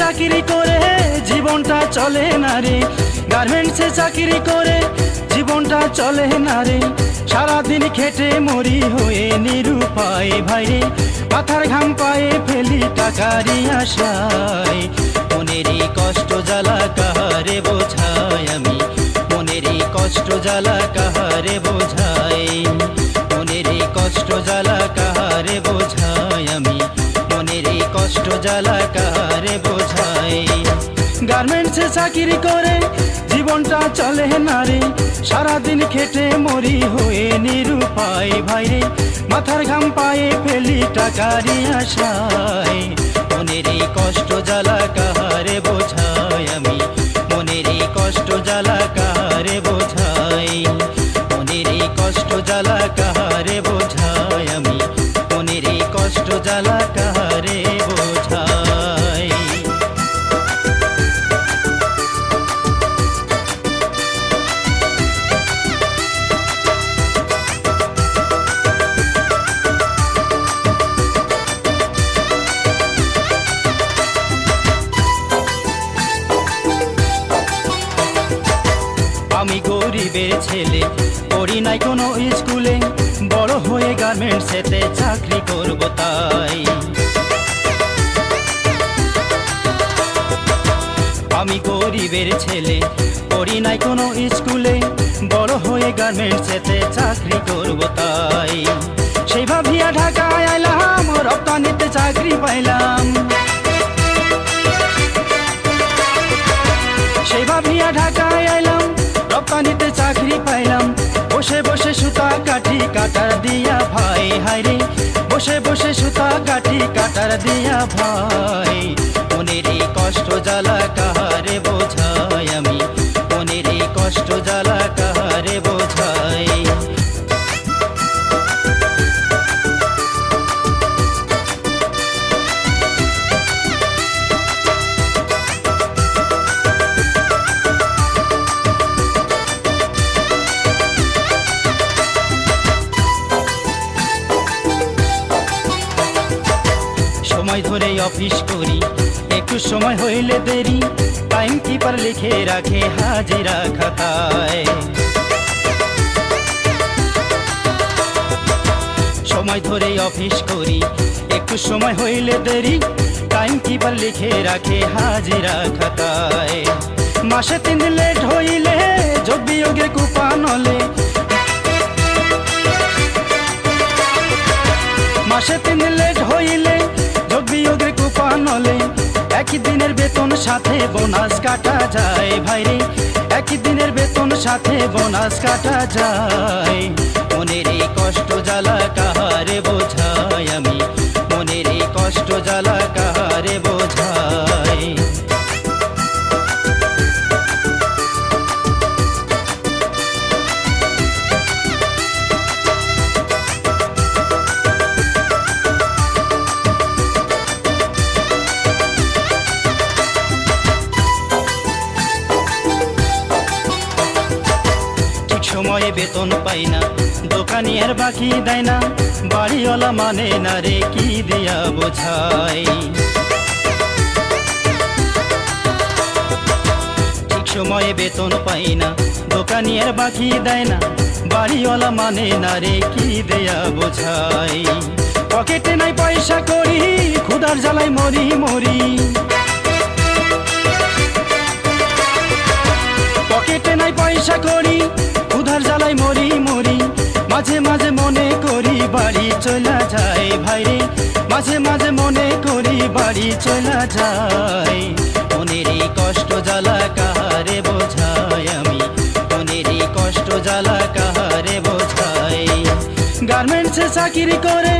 চাকরি করে জীবনটা চলে না রে, গার্মেন্টসে চাকরি করে জীবনটা চলে না রে। সারাদিন খেটে মরি হয়ে নিরুপায় ভাইরে, মাথার ঘাম পায়ে ফেলি টাকারই আশায়। মনেরই কষ্ট জ্বালা কাহারে বোঝাই আমি, মনেরই কষ্ট জ্বালা কাহারে বোঝাই, মনেরই কষ্ট জ্বালা কাহারে বোঝাই আমি, মনেরই কষ্ট জ্বালা কাহারে বোঝাই। গার্মেন্টসে চাকরি করে জীবনটা চলে না রে, সারাদিন খেটে মরি হয়ে নিরুপায় ভাইরে, মাথার ঘাম পায়ে ফেলি টাকারই আশায়। মনেরই কষ্ট জ্বালা কাহারে বোঝাই আমি, মনেরই কষ্ট জ্বালা কাহারে বোঝাই, মনেরই কষ্ট জ্বালা কাহারে বোঝাই আমি, মনেরই কষ্ট জ্বালা কাহারে বোঝাই। আমি গরিবের ছেলে, পড়ি নাই কোনো স্কুলে, বড় হয়ে গার্মেন্টসেতে চাকরি করব তাই। আমি গরিবের ছেলে, পড়ি নাই কোনো স্কুলে, বড় হয়ে গার্মেন্টসেতে চাকরি করব তাই। সেই ভাবিয়া ঢাকায় আইলাম, রপ্তানিতে চাকরি পাইলাম, সেই ভাবিয়া ঢাকায় আইলাম, রপ্তানিতে চাকরি পাইলাম। বসে বসে সুতা কাটি কাটার দিয়া ভাই হায়রে, বসে বসে সুতা কাটি কাটার দিয়া ভাই। মনেরই কষ্ট জ্বালা কাহারে বোঝাই আমি, মনেরই কষ্ট জ্বালা কাহারে বোঝাই। সময় ধরে অফিস করি, একটু সময় হইলে দেরি, টাইম কিপার লিখে রাখে হাজিরা খাতায়। সময় ধরে অফিস করি, একটু সময় হইলে দেরি, টাইম কিপার লিখে রাখে হাজিরা খাতায়। মাসে 3 দিন লেট হইলে যোগ বিয়োগের কুপা নলে, মাসে 3 দিন লেট হইলে যোগ বিয়োগের কুপা নলে। একই দিনের বেতন সাথে বোনাস কাটা যায় ভাইরে, একই দিনের বেতন সাথে বোনাস কাটা যায়। মনেরই কষ্ট জ্বালা কাহারে বোঝাই আমি, মনেরই কষ্ট জ্বালা কাহারে বোঝাই। সময়ে বেতন পাই না, দোকানি আর বাকি দেয় না, বাড়িওয়ালা মানে না রে কি দিয়া বোঝাই। ঠিক সময়ে বেতন পাই না, দোকানি আর বাকি দেয় না, বাড়িওয়ালা মানে না রে কি দিয়া বোঝাই। পকেটে নাই পয়সা করি, ক্ষুধার জ্বালাই মরি মরি, পকেটে নাই পয়সা করি, ক্ষুধার জ্বালাই মরি মরি। মাঝে মাঝে মনে করি বাড়ি চলা যায় ভাইরে, মাঝে মাঝে মনে করি বাড়ি চলা যায়। মনেরই কষ্ট জ্বালা কাহারে বোঝাই আমি, মনেরই কষ্ট জ্বালা কাহারে বোঝাই। গার্মেন্টসে চাকরি করে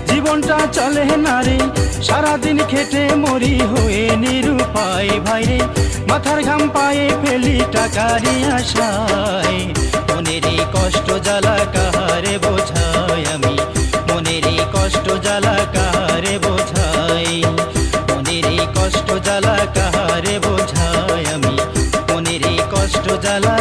জীবনটা চলে না রে, সারাদিন খেটে মরি হয়ে নিরুপায় ভাইরে, মাথার ঘাম পায়ে ফেলি টাকারই আশায়। মনেরই কষ্ট জ্বালা কাহারে বোঝাই আমি, মনেরই কষ্ট জ্বালা কাহারে বোঝাই, মনেরই কষ্ট জ্বালা কাহারে বোঝাই আমি, মনেরই কষ্ট জ্বালা